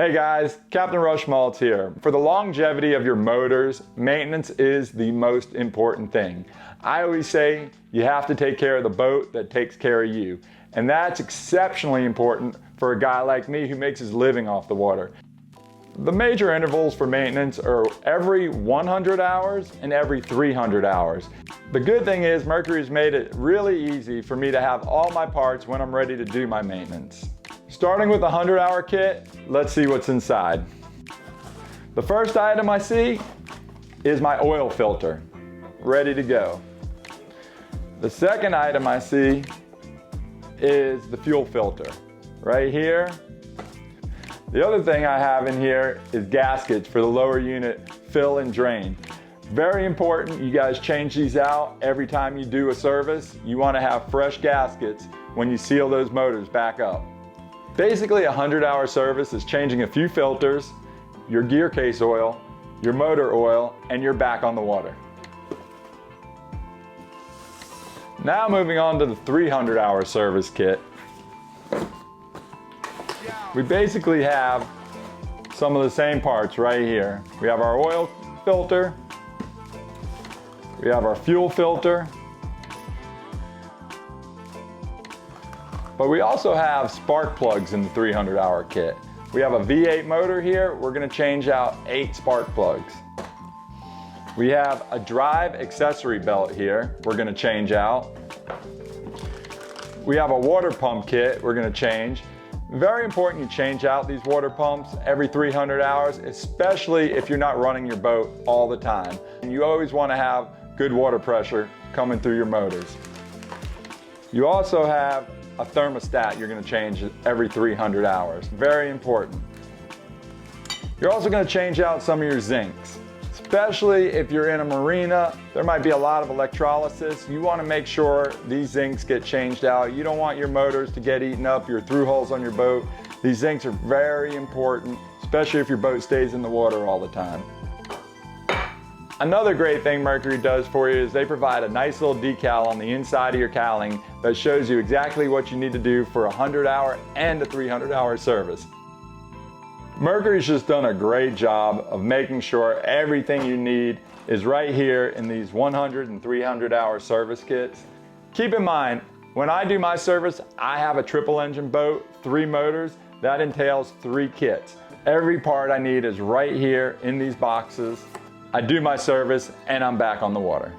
Hey guys, Captain Rush Maltz here. For the longevity of your motors, maintenance is the most important thing. I always say you have to take care of the boat that takes care of you. And that's exceptionally important for a guy like me who makes his living off the water. The major intervals for maintenance are every 100 hours and every 300 hours. The good thing is Mercury's made it really easy for me to have all my parts when I'm ready to do my maintenance. Starting with the 100-hour kit, let's see what's inside. The first item I see is my oil filter, ready to go. The second item I see is the fuel filter, right here. The other thing I have in here is gaskets for the lower unit fill and drain. Very important, you guys change these out every time you do a service. You want to have fresh gaskets when you seal those motors back up. Basically, a 100-hour service is changing a few filters, your gear case oil, your motor oil, and you're back on the water. Now moving on to the 300-hour service kit. We basically have some of the same parts right here. We have our oil filter, we have our fuel filter, but we also have spark plugs in the 300-hour kit. We have a V8 motor here. We're going to change out 8 spark plugs. We have a drive accessory belt here we're going to change out. We have a water pump kit we're going to change. Very important you change out these water pumps every 300 hours, especially if you're not running your boat all the time. And you always want to have good water pressure coming through your motors. You also have a thermostat you're going to change every 300 hours. Very important. You're also going to change out some of your zincs. Especially if you're in a marina, there might be a lot of electrolysis. You want to make sure these zincs get changed out. You don't want your motors to get eaten up, your through holes on your boat. These zincs are very important, especially if your boat stays in the water all the time. Another great thing Mercury does for you is they provide a nice little decal on the inside of your cowling that shows you exactly what you need to do for a 100-hour and a 300-hour service. Mercury's just done a great job of making sure everything you need is right here in these 100 and 300-hour service kits. Keep in mind, when I do my service, I have a triple engine boat, 3 motors. That entails 3 kits. Every part I need is right here in these boxes. I do my service and I'm back on the water.